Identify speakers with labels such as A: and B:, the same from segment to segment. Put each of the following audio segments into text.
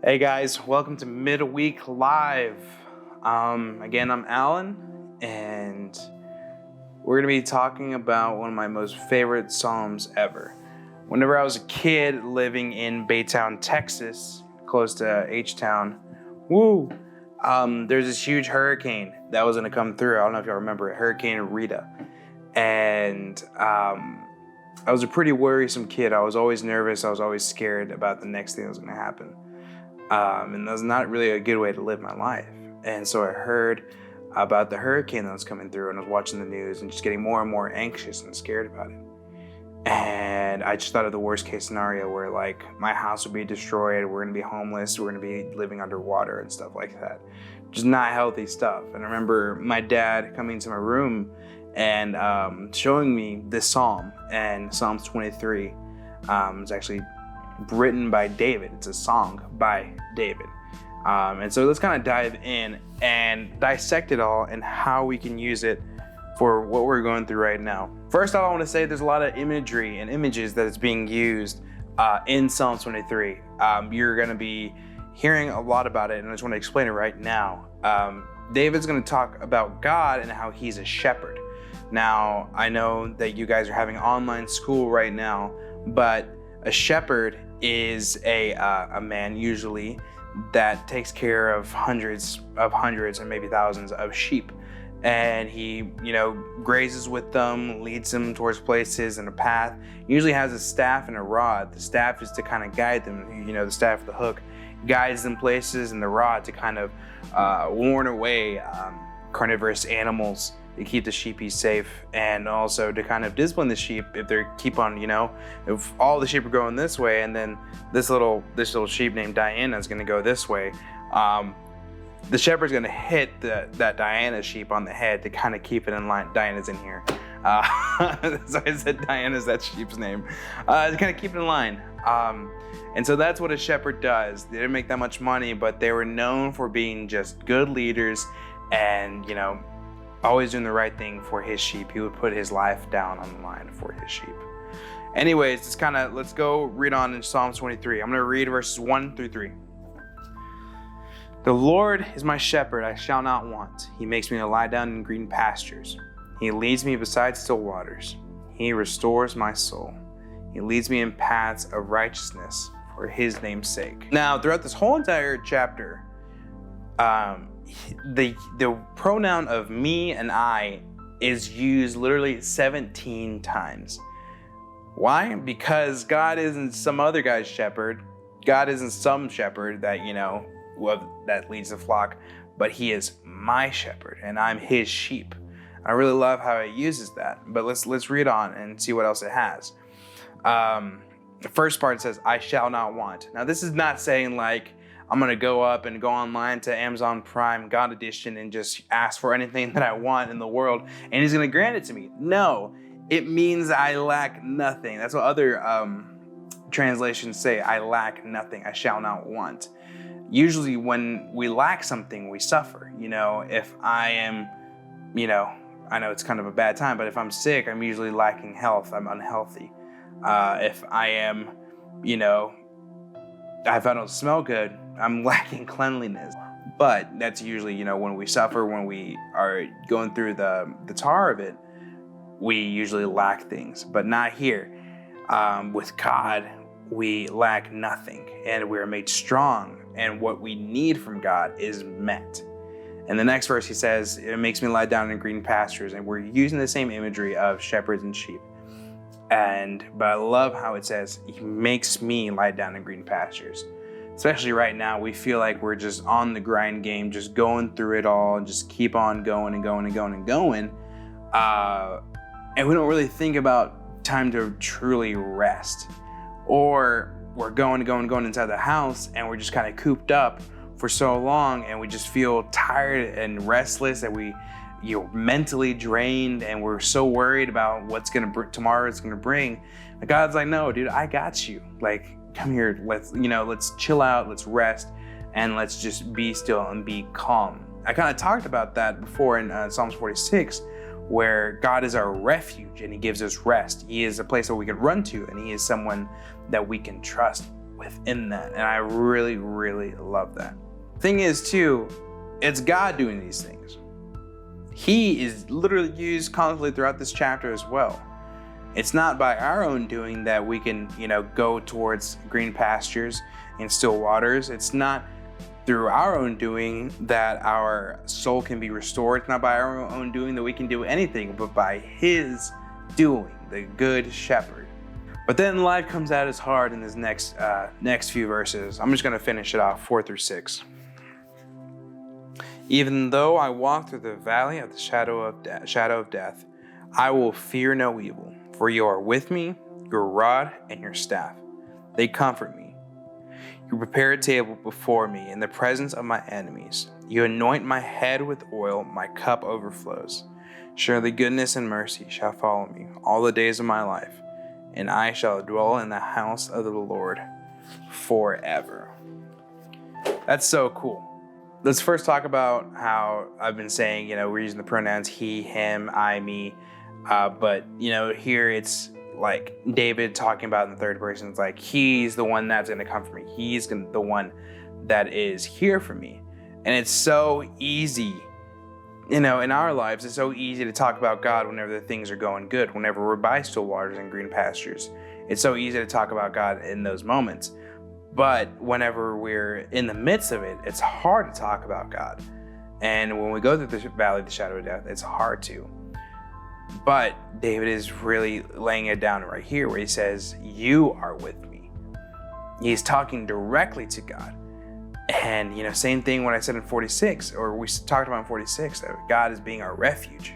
A: Hey guys, welcome to Midweek Live. Again, I'm Alan, and we're going to be talking about one of my most favorite Psalms ever. Whenever I was a kid living in Baytown, Texas, close to H-Town, there's this huge hurricane that was going to come through. I don't know if y'all remember it, Hurricane Rita. And I was a pretty worrisome kid. I was always nervous. I was always scared about the next thing that was going to happen. And that was not really a good way to live my life. And so I heard about the hurricane that was coming through, and I was watching the news and just getting more and more anxious and scared about it. And I just thought of the worst case scenario where like my house would be destroyed, we're gonna be homeless, we're gonna be living underwater and stuff like that. Just not healthy stuff. And I remember my dad coming into my room and showing me this psalm, and Psalms 23 is actually written by David. It's a song by David. And so let's kind of dive in and dissect it all and how we can use it for what we're going through right now. First off, I want to say there's a lot of imagery and images that is being used in Psalm 23. You're going to be hearing a lot about it, and I just want to explain it right now. David's going to talk about God and how he's a shepherd. Now, I know that you guys are having online school right now, but a shepherd is a man usually that takes care of hundreds and maybe thousands of sheep, and he grazes with them, leads them towards places in a path. Usually has a staff and a rod. The staff is to kind of guide them, the staff, the hook, guides them places, and the rod to kind of warn away carnivorous animals to keep the sheep safe, and also to kind of discipline the sheep if they keep on, if all the sheep are going this way, and then this little sheep named Diana is going to go this way, the shepherd's going to hit that Diana sheep on the head to kind of keep it in line. Diana's in here. So I said Diana's that sheep's name. To kind of keep it in line. And so that's what a shepherd does. They didn't make that much money, but they were known for being just good leaders and, always doing the right thing for his sheep. He would put his life down on the line for his sheep. Anyways, let's go read on in Psalms 23. I'm going to read verses 1 through 3. The Lord is my shepherd, I shall not want. He makes me to lie down in green pastures. He leads me beside still waters. He restores my soul. He leads me in paths of righteousness for his name's sake. Now, throughout this whole entire chapter, the pronoun of me and I is used literally 17 times. Why? Because God isn't some other guy's shepherd. God isn't some shepherd that, that leads the flock, but he is my shepherd and I'm his sheep. I really love how it uses that, but let's read on and see what else it has. The first part says, I shall not want. Now, this is not saying like, I'm going to go up and go online to Amazon Prime God Edition and just ask for anything that I want in the world and he's going to grant it to me. No, it means I lack nothing. That's what other translations say. I lack nothing. I shall not want. Usually when we lack something, we suffer. If I am, I know it's kind of a bad time, but if I'm sick, I'm usually lacking health. I'm unhealthy. If I am, if I don't smell good, I'm lacking cleanliness. But that's usually, when we suffer, when we are going through the tar of it, we usually lack things, but not here. With God, we lack nothing and we're made strong, and what we need from God is met. And the next verse, he says, it makes me lie down in green pastures, and we're using the same imagery of shepherds and sheep. But I love how it says, he makes me lie down in green pastures. Especially right now, we feel like we're just on the grind game, just going through it all and just keep on going and going and going and going. And we don't really think about time to truly rest. Or we're going inside the house and we're just kind of cooped up for so long, and we just feel tired and restless, and you're mentally drained, and we're so worried about what's tomorrow's gonna bring. And God's like, no, dude, I got you. Like, come here, let's chill out, let's rest, and let's just be still and be calm. I kind of talked about that before in Psalms 46, where God is our refuge and he gives us rest. He is a place that we can run to, and he is someone that we can trust. within that. And I really, really love that. Thing is too, it's God doing these things. He is literally used constantly throughout this chapter as well. It's not by our own doing that we can, go towards green pastures and still waters. It's not through our own doing that our soul can be restored. It's not by our own doing that we can do anything, but by His doing, the Good Shepherd. But then life comes at us hard in this next few verses. I'm just going to finish it off, 4-6. Even though I walk through the valley of the shadow of death, I will fear no evil, for you are with me, your rod and your staff. They comfort me. You prepare a table before me in the presence of my enemies. You anoint my head with oil, my cup overflows. Surely goodness and mercy shall follow me all the days of my life, and I shall dwell in the house of the Lord forever. That's so cool. Let's first talk about how I've been saying, we're using the pronouns he, him, I, me. But here it's like David talking about in the third person. It's like he's the one that's going to comfort me. He's the one that is here for me. And it's so easy, in our lives, it's so easy to talk about God whenever the things are going good, whenever we're by still waters and green pastures. It's so easy to talk about God in those moments. But whenever we're in the midst of it, it's hard to talk about God. And when we go through the valley of the shadow of death, it's hard to. But David is really laying it down right here where he says, you are with me. He's talking directly to God. And, same thing when I said in 46, or we talked about in 46, that God is being our refuge.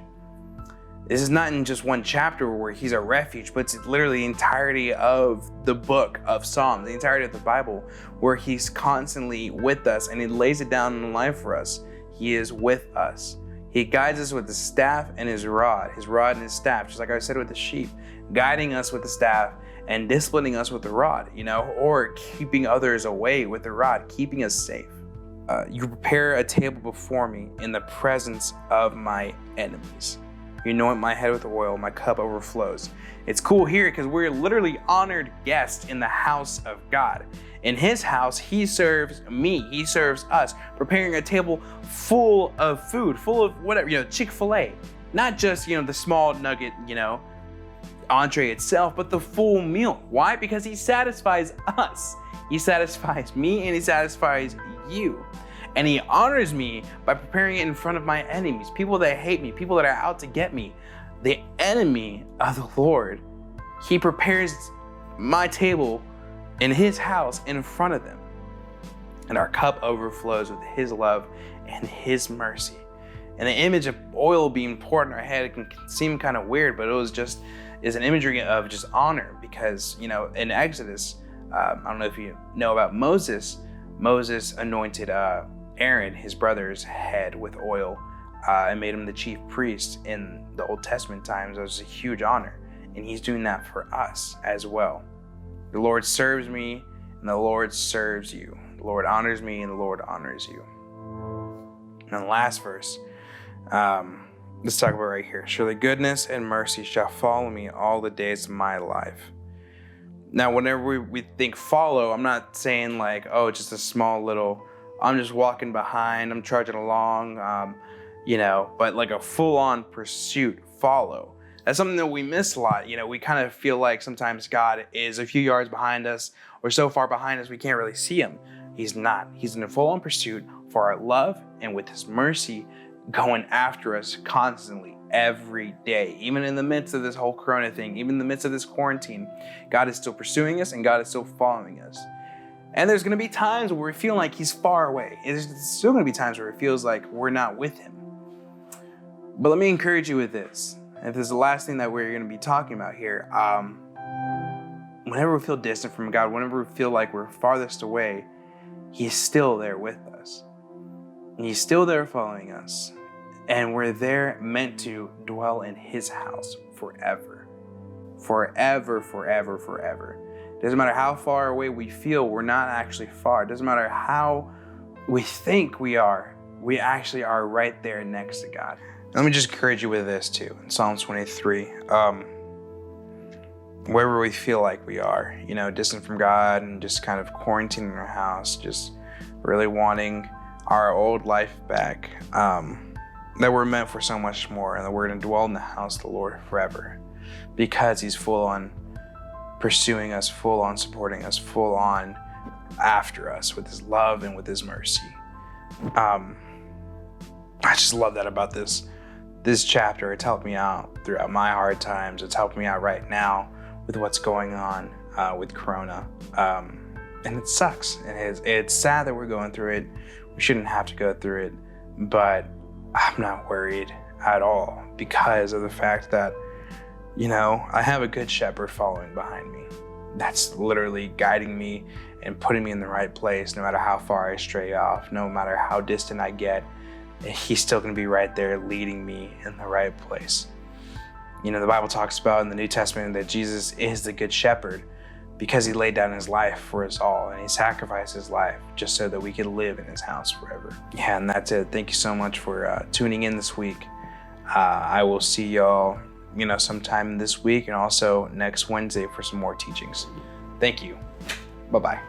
A: This is not in just one chapter where he's our refuge, but it's literally the entirety of the book of Psalms, the entirety of the Bible, where he's constantly with us and he lays it down in life for us. He is with us. He guides us with the staff and his rod and his staff, just like I said with the sheep, guiding us with the staff and disciplining us with the rod, or keeping others away with the rod, keeping us safe. You prepare a table before me in the presence of my enemies. You anoint my head with oil, my cup overflows. It's cool here because we're literally honored guests in the house of God. In his house, he serves me, he serves us, preparing a table full of food, full of whatever, Chick-fil-A. Not just, the small nugget, entree itself, but the full meal. Why? Because he satisfies us. He satisfies me and he satisfies you. And he honors me by preparing it in front of my enemies, people that hate me, people that are out to get me. The enemy of the Lord, he prepares my table in his house in front of them. And our cup overflows with his love and his mercy. And the image of oil being poured on our head, it can seem kind of weird, but is an imagery of just honor because, in Exodus, I don't know if you know about Moses anointed Aaron, his brother's head, with oil and made him the chief priest in the Old Testament times. It was a huge honor. And he's doing that for us as well. The Lord serves me and the Lord serves you. The Lord honors me and the Lord honors you. And the last verse, let's talk about right here. Surely goodness and mercy shall follow me all the days of my life. Now, whenever we think follow, I'm not saying like, just a small little, I'm just walking behind, I'm trudging along, but like a full-on pursuit, follow. That's something that we miss a lot. We kind of feel like sometimes God is a few yards behind us or so far behind us we can't really see him. He's not. He's in a full-on pursuit for our love and with his mercy going after us constantly every day. Even in the midst of this whole Corona thing, even in the midst of this quarantine, God is still pursuing us and God is still following us. And there's going to be times where we feel like he's far away. There's still going to be times where it feels like we're not with him. But let me encourage you with this. If this is the last thing that we're going to be talking about here, whenever we feel distant from God, whenever we feel like we're farthest away, he's still there with us. And he's still there following us. And we're there meant to dwell in his house forever. Forever, forever, forever. Doesn't matter how far away we feel, we're not actually far. It doesn't matter how we think we are, we actually are right there next to God. Let me just encourage you with this too. In Psalms 23, wherever we feel like we are, distant from God and just kind of quarantining in our house, just really wanting our old life back, that we're meant for so much more, and that we're going to dwell in the house of the Lord forever, because He's full on pursuing us, full on supporting us, full on after us with His love and with His mercy. I just love that about this chapter. It's helped me out throughout my hard times. It's helped me out right now with what's going on with Corona. And it sucks. And it's sad that we're going through it. We shouldn't have to go through it, but I'm not worried at all, because of the fact that, I have a good shepherd following behind me. That's literally guiding me and putting me in the right place, no matter how far I stray off, no matter how distant I get. He's still going to be right there leading me in the right place. The Bible talks about in the New Testament that Jesus is the good shepherd because He laid down His life for us all, and He sacrificed His life just so that we could live in His house forever. Yeah, and that's it. Thank you so much for tuning in this week. I will see y'all, sometime this week, and also next Wednesday for some more teachings. Thank you. Bye-bye.